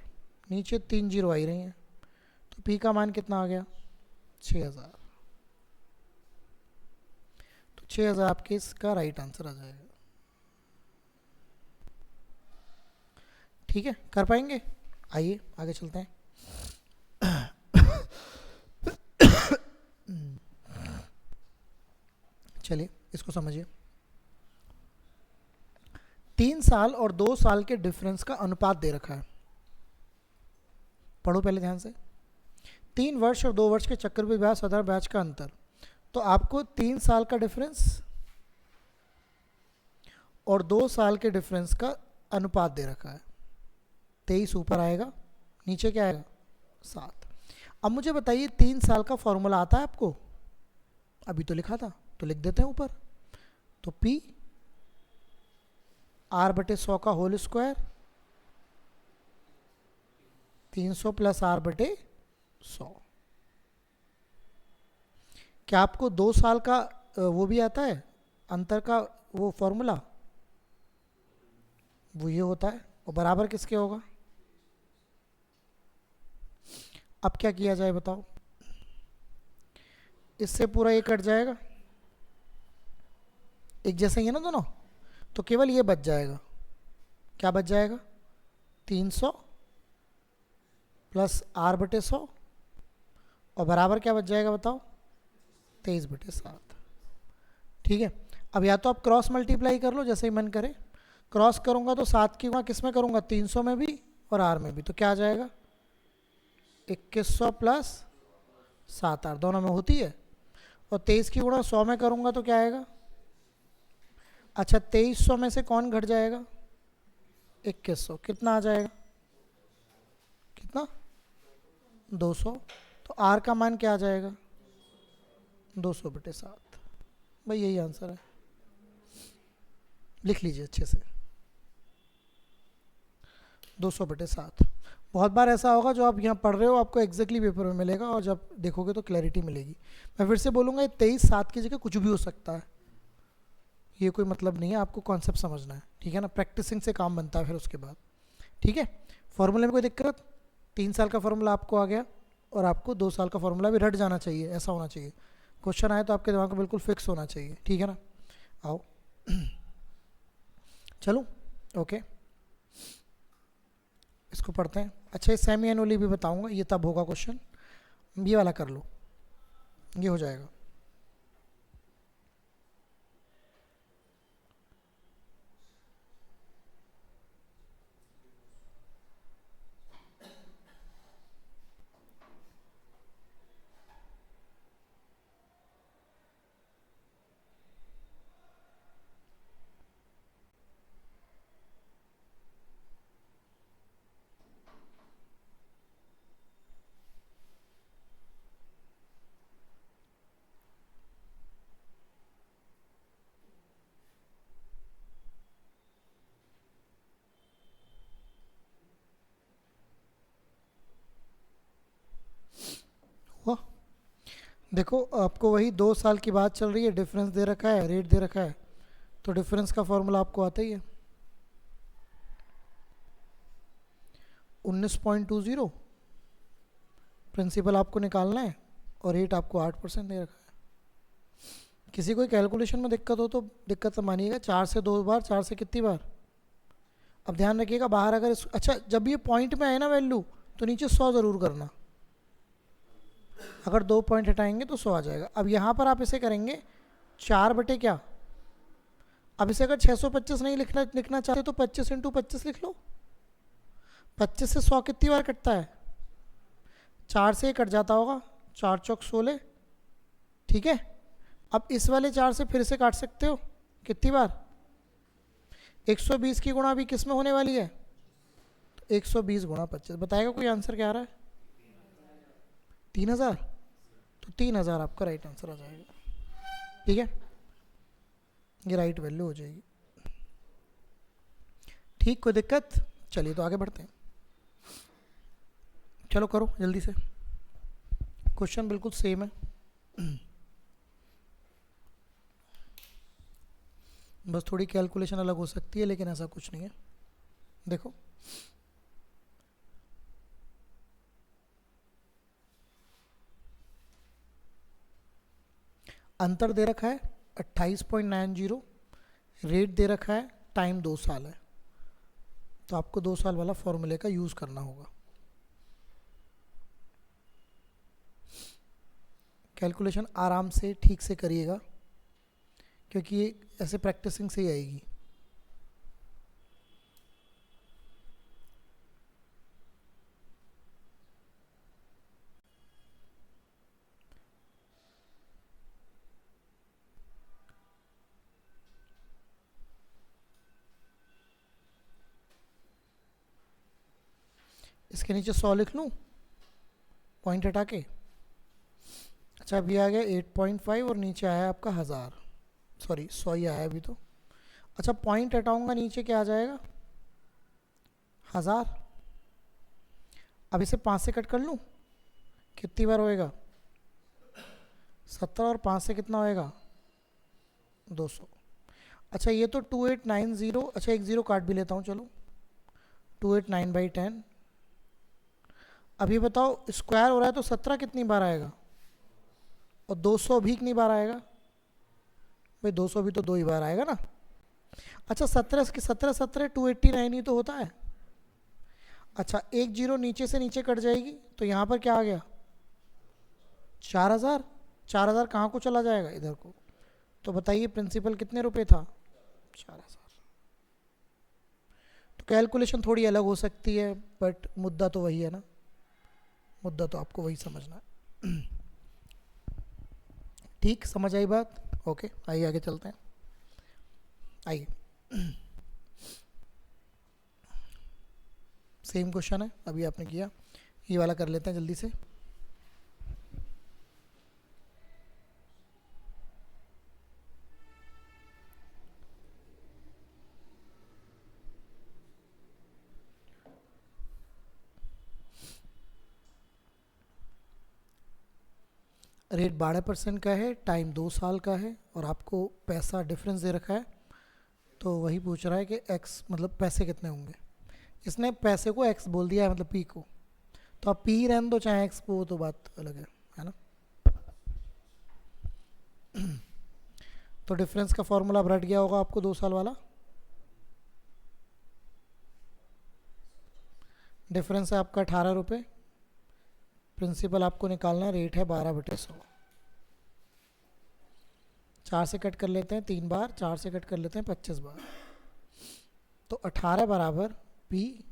[SPEAKER 1] नीचे 3 जीरो आ ही रही हैं, तो P का मान कितना आ गया 6000। तो 6000 आपके इसका राइट आंसर आ जाएगा। ठीक है, कर पाएंगे? आइए आगे चलते हैं। चलिए इसको समझिए। 3 साल और 2 साल के डिफरेंस का अनुपात दे रखा है। पढ़ो पहले ध्यान से। 3 वर्ष और 2 वर्ष के चक्रवृद्धि ब्याज साधारण ब्याज का अंतर। तो आपको 3 साल का डिफरेंस और 2 साल के डिफरेंस का अनुपात दे रखा है। 23 ऊपर आएगा, नीचे क्या आएगा 7। अब मुझे बताइए 3 साल का फॉर्मूला आता है आपको? अभी तो लिखा था, तो लिख देते हैं ऊपर। तो P R/100 का होल स्क्वायर 300 प्लस R/100। क्या आपको 2 साल का वो भी आता है अंतर का वो फॉर्मूला? वो ये होता है, और बराबर किसके होगा? अब क्या किया जाए बताओ? इससे पूरा ये कट जाएगा, एक जैसे ही है ना दोनों, तो केवल ये बच जाएगा। क्या बच जाएगा? 300 प्लस R/100 और बराबर क्या बच जाएगा बताओ? 23/7। ठीक है, अब या तो आप क्रॉस मल्टीप्लाई कर लो जैसे ही मन करे। क्रॉस करूंगा तो 7 की गुणा किस में करूंगा? 300 में भी और R में भी। तो क्या आ जाएगा? 2100 प्लस 7R दोनों में होती है। और 23 की गुणा 100 में करूंगा तो क्या आएगा? अच्छा 2300 में से कौन घट जाएगा? 2100। कितना आ जाएगा? कितना? 200। तो R का मान क्या आ जाएगा? 200/7। भाई यही आंसर है, लिख लीजिए अच्छे से। 200/7। बहुत बार ऐसा होगा जो आप यहाँ पढ़ रहे हो आपको एग्जैक्टली पेपर में मिलेगा, और जब देखोगे तो क्लैरिटी मिलेगी। मैं फिर से बोलूँगा, ये 23/7 की जगह कुछ भी हो सकता है, ये कोई मतलब नहीं है, आपको कॉन्सेप्ट समझना है। ठीक है ना, प्रैक्टिसिंग से काम बनता है फिर उसके बाद। ठीक है, फॉर्मूले में कोई दिक्कत? 3 साल का फॉर्मूला आपको आ गया, और आपको 2 साल का फॉर्मूला भी रट जाना चाहिए, ऐसा होना चाहिए। क्वेश्चन आए तो आपके दिमाग में बिल्कुल फिक्स होना चाहिए। ठीक है ना, आओ चलो ओके, इसको पढ़ते हैं। अच्छा, ये सेमी एनुअली भी बताऊंगा, ये तब होगा क्वेश्चन। ये वाला कर लो, ये हो जाएगा। हुआ? देखो आपको वही 2 साल की बात चल रही है, डिफरेंस दे रखा है, रेट दे रखा है, तो डिफरेंस का फॉर्मूला आपको आता ही है 19.20। प्रिंसिपल आपको निकालना है और रेट आपको 8% दे रखा है। किसी कोई कैलकुलेशन में दिक्कत हो तो दिक्कत तो मानिएगा, 4 से 2 बार, 4 से कितनी बार? अब ध्यान रखिएगा बाहर अगर अच्छा जब ये पॉइंट में आए ना वैल्यू, तो नीचे 100 ज़रूर करना। अगर 2 पॉइंट हटाएंगे तो 100 आ जाएगा। अब यहाँ पर आप इसे करेंगे 4 बटे क्या? अब इसे अगर 625 नहीं लिखना चाहते तो 25 × 25 लिख लो। 25 से 100 कितनी बार कटता है? 4 से ही कट जाता होगा, 4 चौक 16। ठीक है, अब इस वाले 4 से फिर से काट सकते हो, कितनी बार? 120 की गुणा भी किस में होने वाली है? तो 120 गुणा 25। बताएगा कोई आंसर क्या आ रहा है? 3000। तो 3000 आपका राइट आंसर आ जाएगा। ठीक है, ये राइट वैल्यू हो जाएगी। ठीक, कोई दिक्कत? चलिए तो आगे बढ़ते हैं। चलो करो जल्दी से, क्वेश्चन बिल्कुल सेम है, बस थोड़ी कैलकुलेशन अलग हो सकती है, लेकिन ऐसा कुछ नहीं है। देखो अंतर दे रखा है 28.90, रेट दे रखा है, टाइम 2 साल है, तो आपको 2 साल वाला फॉर्मूले का यूज़ करना होगा। कैलकुलेशन आराम से ठीक से करिएगा, क्योंकि ये ऐसे प्रैक्टिसिंग से ही आएगी। इसके नीचे 100 लिख लूँ पॉइंट हटा के। अच्छा अभी आ गया 8.5 और नीचे आया आपका 1000, सॉरी 100 ही आया अभी तो। अच्छा पॉइंट हटाऊंगा नीचे क्या आ जाएगा 1000। अब इसे 5 से कट कर लूँ, कितनी बार होएगा 17, और 5 से कितना होएगा 200। अच्छा ये तो 2890, अच्छा एक ज़ीरो काट भी लेता हूँ चलो, 289/10। अभी बताओ स्क्वायर हो रहा है तो 17 कितनी बार आएगा, और 200 भी कितनी बार आएगा भाई, 200 भी तो 2 ही बार आएगा ना। अच्छा 17 की 17 17 289 ही तो होता है। अच्छा एक जीरो नीचे से नीचे कट जाएगी, तो यहाँ पर क्या आ गया 4000। 4000 कहाँ को चला जाएगा इधर को, तो बताइए प्रिंसिपल कितने रुपए था 4000। तो कैलकुलेशन थोड़ी अलग हो सकती है, बट मुद्दा तो वही है ना, मुद्दा तो आपको वही समझना है। ठीक समझ आई बात, ओके आइए आगे चलते हैं। आइए सेम क्वेश्चन है अभी आपने किया, ये वाला कर लेते हैं जल्दी से। रेट 12% का है, टाइम 2 साल का है, और आपको पैसा डिफरेंस दे रखा है, तो वही पूछ रहा है कि एक्स मतलब पैसे कितने होंगे। इसने पैसे को एक्स बोल दिया है, मतलब पी को, तो आप पी रहने दो चाहे एक्स को, तो बात अलग है ना। तो डिफरेंस का फॉर्मूला अब रट गया होगा आपको 2 साल वाला। डिफरेंस है आपका 18 रुपये, प्रिंसिपल आपको निकालना है, रेट है 12/100। 4 से कट कर लेते हैं 3 बार, 4 से कट कर लेते हैं 25 बार, तो 18 बराबर पी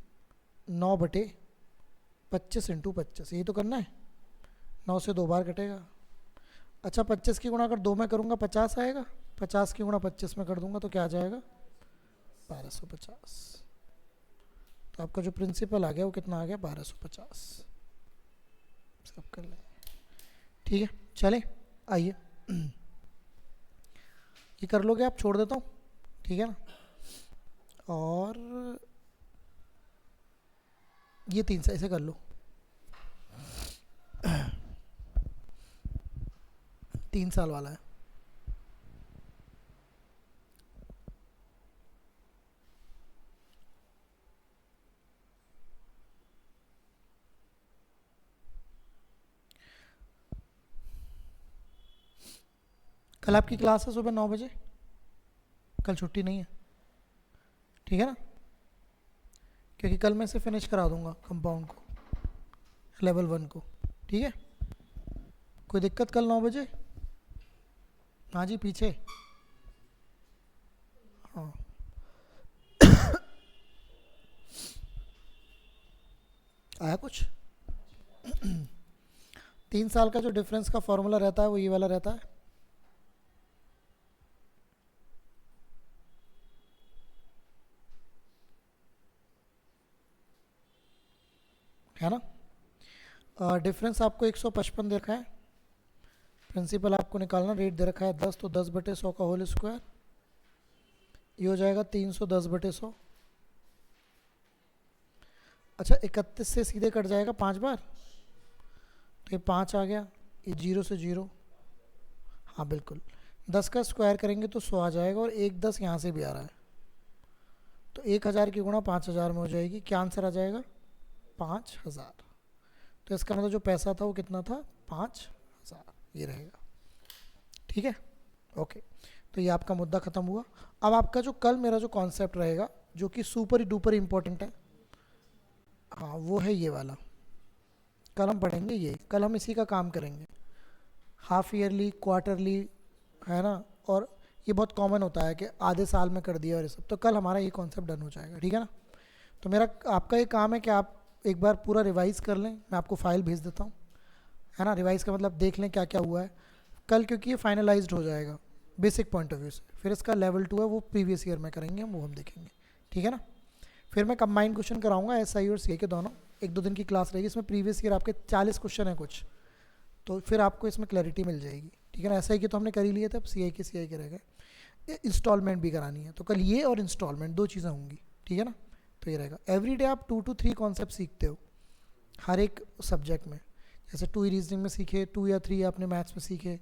[SPEAKER 1] 9/25 इंटू 25, यही तो करना है। 9 से 2 बार कटेगा। अच्छा 25 की गुणा अगर 2 में करूँगा 50 आएगा, 50 की गुणा 25 में कर दूंगा तो क्या आ जाएगा 1250। तो आपका जो प्रिंसिपल आ गया वो कितना आ गया 1250। सब कर लें, ठीक है चले आइए। ये कर लोगे आप, छोड़ देता हूँ ठीक है ना। और ये 3 से ऐसे कर लो, 3 साल वाला है। कल आपकी क्लास है सुबह 9 बजे, कल छुट्टी नहीं है ठीक है ना, क्योंकि कल मैं इसे फिनिश करा दूंगा कंपाउंड को, लेवल 1 को, ठीक है। कोई दिक्कत कल 9 बजे? हाँ जी पीछे, हाँ आया कुछ। 3 साल का जो डिफरेंस का फॉर्मूला रहता है वो ये वाला रहता है ना। डिफरेंस आपको 155 दे रखा है, प्रिंसिपल आपको निकालना, रेट दे रखा है 10, तो 10/100 का होल स्क्वायर, ये हो जाएगा 310/100। अच्छा 31 से सीधे कट जाएगा 5 बार, तो ये 5 आ गया, ये 0 से 0, हाँ बिल्कुल। 10 का स्क्वायर करेंगे तो 100 आ जाएगा, और 1 10 यहाँ से भी आ रहा है, तो 1000 की गुणा 5000 में हो जाएगी, क्या आंसर आ जाएगा 5000। तो इसका मतलब जो पैसा था वो कितना था 5000, ये रहेगा। ठीक है, ओके। तो ये आपका मुद्दा ख़त्म हुआ। अब आपका जो कल मेरा जो कॉन्सेप्ट रहेगा जो कि सुपर डुपर इम्पोर्टेंट है, हाँ वो है ये वाला। कल हम पढ़ेंगे ये, कल हम इसी का काम करेंगे, हाफ ईयरली, क्वार्टरली, है ना। और ये बहुत कॉमन होता है कि आधे साल में कर दिया और ये सब, तो कल हमारा ये कॉन्सेप्ट डन हो जाएगा, ठीक है ना। तो मेरा आपका ये काम है कि आप एक बार पूरा रिवाइज़ कर लें, मैं आपको फाइल भेज देता हूँ, है ना। रिवाइज़ का मतलब देख लें क्या क्या हुआ है कल, क्योंकि ये फाइनलाइज्ड हो जाएगा बेसिक पॉइंट ऑफ व्यू से। फिर इसका लेवल 2 है वो प्रीवियस ईयर में करेंगे हम, वो हम देखेंगे, ठीक है ना। फिर मैं कंबाइंड क्वेश्चन कराऊंगा SI और CA के दोनों, 1-2 दिन की क्लास रहेगी, इसमें प्रीवियस ईयर आपके 40 क्वेश्चन है कुछ, तो फिर आपको इसमें क्लैरिटी मिल जाएगी, ठीक है ना। SI की तो हमने कर ही लिए थे, अब CI के रह गए। इंस्टॉलमेंट भी करानी है, तो कल ये और इंस्टॉलमेंट 2 चीज़ें होंगी, ठीक है ना। तो ये रहेगा, एवरी डे आप 2 to 3 कॉन्सेप्ट सीखते हो हर एक सब्जेक्ट में। जैसे 2 रीजनिंग में सीखे, 2 या 3 आपने मैथ्स में सीखे,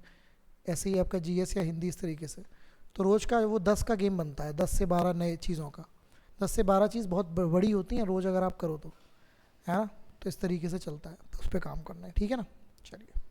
[SPEAKER 1] ऐसे ही आपका GS या हिंदी, इस तरीके से। तो रोज़ का वो 10 का गेम बनता है, 10 से 12 नए चीज़ों का। 10 से 12 चीज़ बहुत बड़ी होती हैं रोज़ अगर आप करो तो, है ना। तो इस तरीके से चलता है, तो उस पर काम करना है, ठीक है ना। चलिए।